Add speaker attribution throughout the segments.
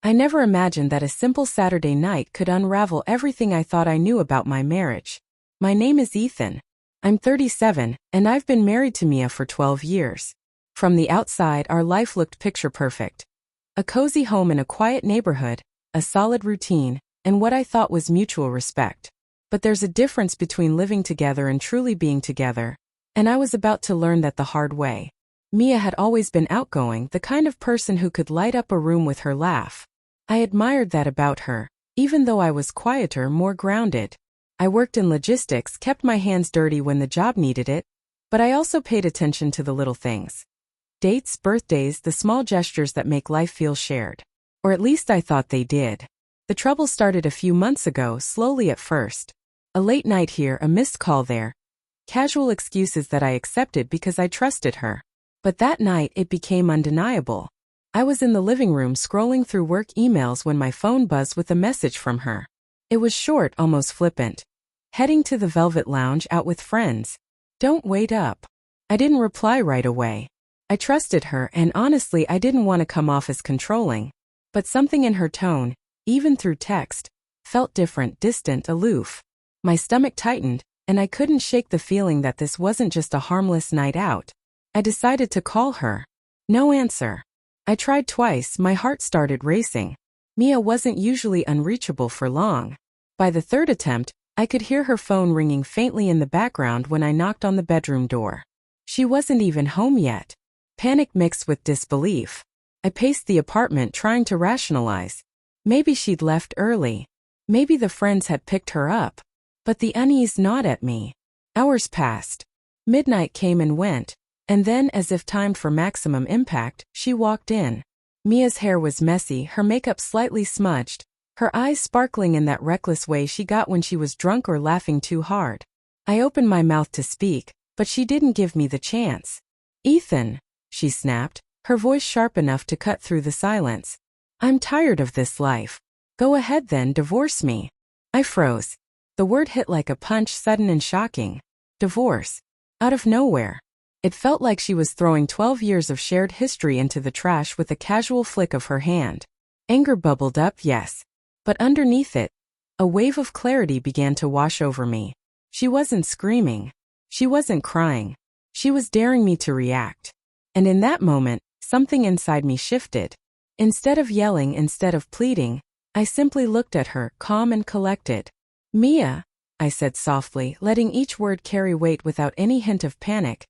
Speaker 1: I never imagined that a simple Saturday night could unravel everything I thought I knew about my marriage. My name is Ethan. I'm 37, and I've been married to Mia for 12 years. From the outside, our life looked picture perfect. A cozy home in a quiet neighborhood, a solid routine, and what I thought was mutual respect. But there's a difference between living together and truly being together, and I was about to learn that the hard way. Mia had always been outgoing, the kind of person who could light up a room with her laugh. I admired that about her, even though I was quieter, more grounded. I worked in logistics, kept my hands dirty when the job needed it, but I also paid attention to the little things. Dates, birthdays, the small gestures that make life feel shared. Or at least I thought they did. The trouble started a few months ago, slowly at first. A late night here, a missed call there. Casual excuses that I accepted because I trusted her. But that night it became undeniable. I was in the living room scrolling through work emails when my phone buzzed with a message from her. It was short, almost flippant. Heading to the Velvet Lounge out with friends. Don't wait up. I didn't reply right away. I trusted her, and honestly I didn't want to come off as controlling. But something in her tone, even through text, felt different, distant, aloof. My stomach tightened, and I couldn't shake the feeling that this wasn't just a harmless night out. I decided to call her. No answer. I tried twice, my heart started racing. Mia wasn't usually unreachable for long. By the third attempt, I could hear her phone ringing faintly in the background when I knocked on the bedroom door. She wasn't even home yet. Panic mixed with disbelief. I paced the apartment trying to rationalize. Maybe she'd left early. Maybe the friends had picked her up. But the unease gnawed at me. Hours passed. Midnight came and went. And then, as if timed for maximum impact, she walked in. Mia's hair was messy, her makeup slightly smudged, her eyes sparkling in that reckless way she got when she was drunk or laughing too hard. I opened my mouth to speak, but she didn't give me the chance. "Ethan," she snapped, her voice sharp enough to cut through the silence. "I'm tired of this life. Go ahead then, divorce me." I froze. The word hit like a punch, sudden and shocking. Divorce. Out of nowhere. It felt like she was throwing 12 years of shared history into the trash with a casual flick of her hand. Anger bubbled up, yes. But underneath it, a wave of clarity began to wash over me. She wasn't screaming. She wasn't crying. She was daring me to react. And in that moment, something inside me shifted. Instead of yelling, instead of pleading, I simply looked at her, calm and collected. "Mia," I said softly, letting each word carry weight without any hint of panic.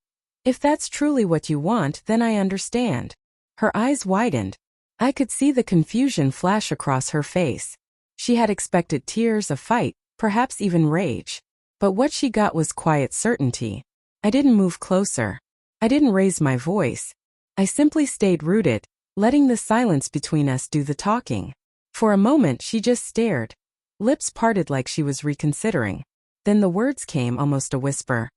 Speaker 1: "If that's truly what you want, then I understand." Her eyes widened. I could see the confusion flash across her face. She had expected tears, a fight, perhaps even rage. But what she got was quiet certainty. I didn't move closer. I didn't raise my voice. I simply stayed rooted, letting the silence between us do the talking. For a moment she just stared. Lips parted like she was reconsidering. Then the words came, almost a whisper.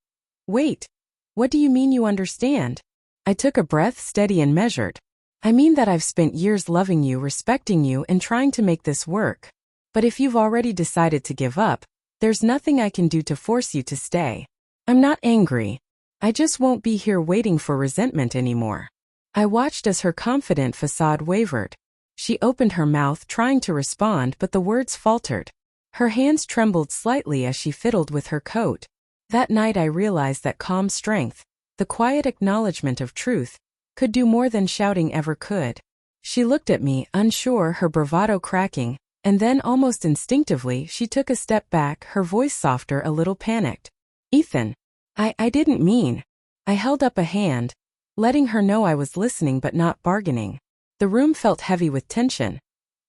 Speaker 1: "Wait. What do you mean you understand?" I took a breath, steady and measured. "I mean that I've spent years loving you, respecting you, and trying to make this work. But if you've already decided to give up, there's nothing I can do to force you to stay. I'm not angry. I just won't be here waiting for resentment anymore." I watched as her confident facade wavered. She opened her mouth, trying to respond, but the words faltered. Her hands trembled slightly as she fiddled with her coat. That night I realized that calm strength, the quiet acknowledgement of truth, could do more than shouting ever could. She looked at me, unsure, her bravado cracking, and then almost instinctively she took a step back, her voice softer, a little panicked. "Ethan, I didn't mean." I held up a hand, letting her know I was listening but not bargaining. The room felt heavy with tension,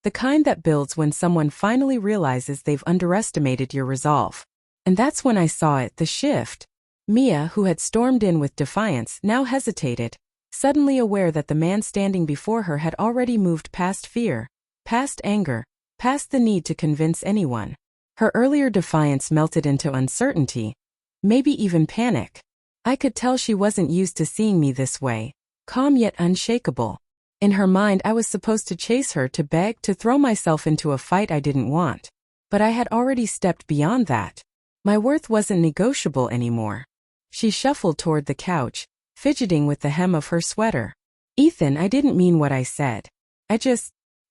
Speaker 1: the kind that builds when someone finally realizes they've underestimated your resolve. And that's when I saw it, the shift. Mia, who had stormed in with defiance, now hesitated, suddenly aware that the man standing before her had already moved past fear, past anger, past the need to convince anyone. Her earlier defiance melted into uncertainty, maybe even panic. I could tell she wasn't used to seeing me this way, calm yet unshakable. In her mind I was supposed to chase her, to beg, to throw myself into a fight I didn't want. But I had already stepped beyond that. My worth wasn't negotiable anymore. She shuffled toward the couch, fidgeting with the hem of her sweater. "Ethan, I didn't mean what I said.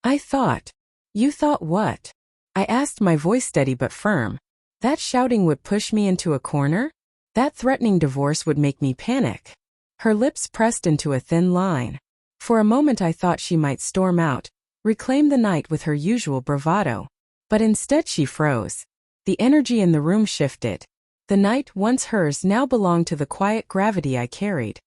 Speaker 1: I thought. You thought what? I asked, my voice steady but firm. That shouting would push me into a corner? That threatening divorce would make me panic? Her lips pressed into a thin line. For a moment I thought she might storm out, reclaim the night with her usual bravado. But instead she froze. The energy in the room shifted. The night, once hers, now belonged to the quiet gravity I carried.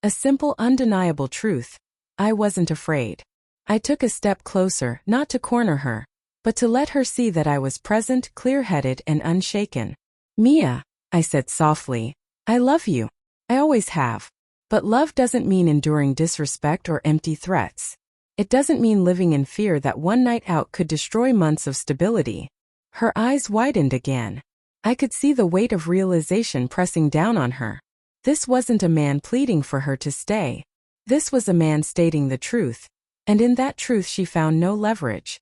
Speaker 1: A simple, undeniable truth. I wasn't afraid. I took a step closer, not to corner her, but to let her see that I was present, clear-headed, and unshaken. Mia, I said softly, I love you. I always have. But love doesn't mean enduring disrespect or empty threats. It doesn't mean living in fear that one night out could destroy months of stability. Her eyes widened again. I could see the weight of realization pressing down on her. This wasn't a man pleading for her to stay. This was a man stating the truth. And in that truth she found no leverage.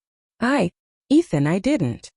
Speaker 1: Ethan, I didn't.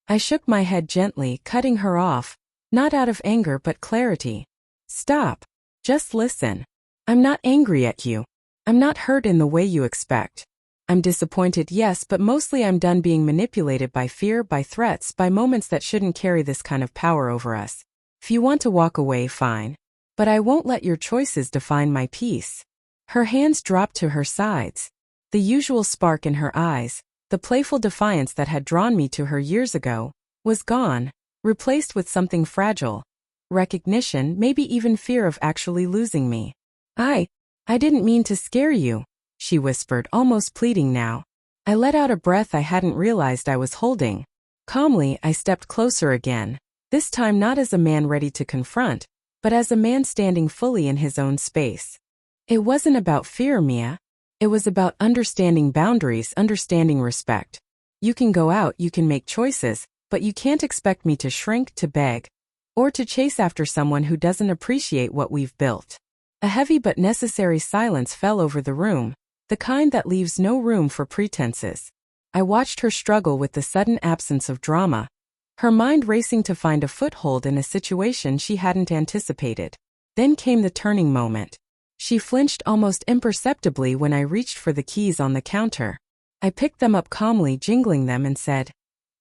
Speaker 1: I shook my head gently, cutting her off, not out of anger but clarity. Stop. Just listen. I'm not angry at you. I'm not hurt in the way you expect. I'm disappointed, yes, but mostly I'm done being manipulated by fear, by threats, by moments that shouldn't carry this kind of power over us. If you want to walk away, fine. But I won't let your choices define my peace. Her hands dropped to her sides. The usual spark in her eyes, the playful defiance that had drawn me to her years ago, was gone, replaced with something fragile. Recognition, maybe even fear of actually losing me. I didn't mean to scare you, she whispered, almost pleading now. I let out a breath I hadn't realized I was holding. Calmly, I stepped closer again, this time not as a man ready to confront, but as a man standing fully in his own space. It wasn't about fear, Mia. It was about understanding boundaries, understanding respect. You can go out, you can make choices, but you can't expect me to shrink, to beg, or to chase after someone who doesn't appreciate what we've built. A heavy but necessary silence fell over the room, the kind that leaves no room for pretenses. I watched her struggle with the sudden absence of drama, her mind racing to find a foothold in a situation she hadn't anticipated. Then came the turning moment. She flinched almost imperceptibly when I reached for the keys on the counter. I picked them up calmly, jingling them, and said,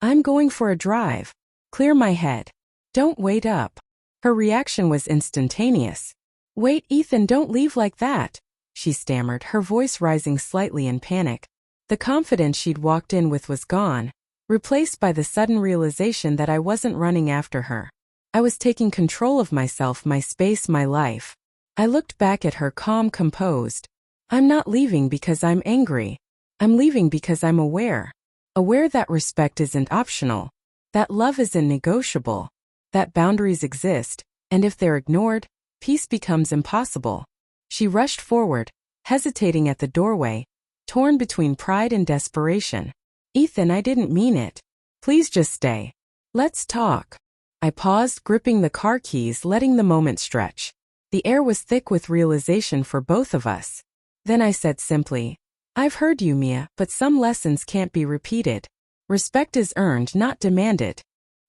Speaker 1: I'm going for a drive. Clear my head. Don't wait up. Her reaction was instantaneous. Wait, Ethan, don't leave like that, she stammered, her voice rising slightly in panic. The confidence she'd walked in with was gone, replaced by the sudden realization that I wasn't running after her. I was taking control of myself, my space, my life. I looked back at her, calm, composed. I'm not leaving because I'm angry. I'm leaving because I'm aware. Aware that respect isn't optional, that love isn't negotiable, that boundaries exist, and if they're ignored, peace becomes impossible. She rushed forward, hesitating at the doorway, torn between pride and desperation. Ethan, I didn't mean it. Please just stay. Let's talk. I paused, gripping the car keys, letting the moment stretch. The air was thick with realization for both of us. Then I said simply, I've heard you, Mia, but some lessons can't be repeated. Respect is earned, not demanded.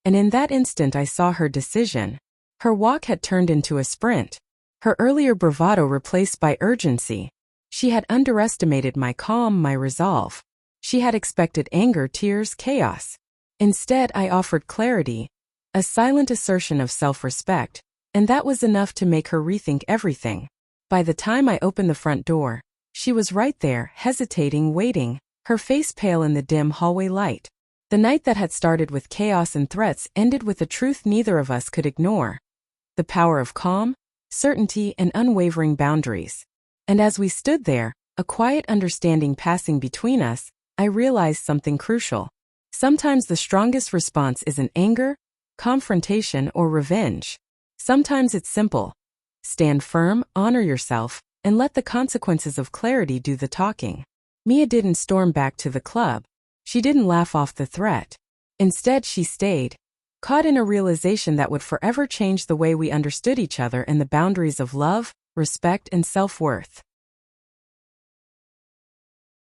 Speaker 1: And in that instant I saw her decision. Her walk had turned into a sprint. Her earlier bravado replaced by urgency. She had underestimated my calm, my resolve. She had expected anger, tears, chaos. Instead, I offered clarity, a silent assertion of self-respect, and that was enough to make her rethink everything. By the time I opened the front door, she was right there, hesitating, waiting, her face pale in the dim hallway light. The night that had started with chaos and threats ended with a truth neither of us could ignore. The power of calm, certainty, and unwavering boundaries. And as we stood there, a quiet understanding passing between us, I realized something crucial. Sometimes the strongest response isn't anger, confrontation, or revenge. Sometimes it's simple. Stand firm, honor yourself, and let the consequences of clarity do the talking. Mia didn't storm back to the club. She didn't laugh off the threat. Instead, she stayed, caught in a realization that would forever change the way we understood each other and the boundaries of love, respect, and self-worth.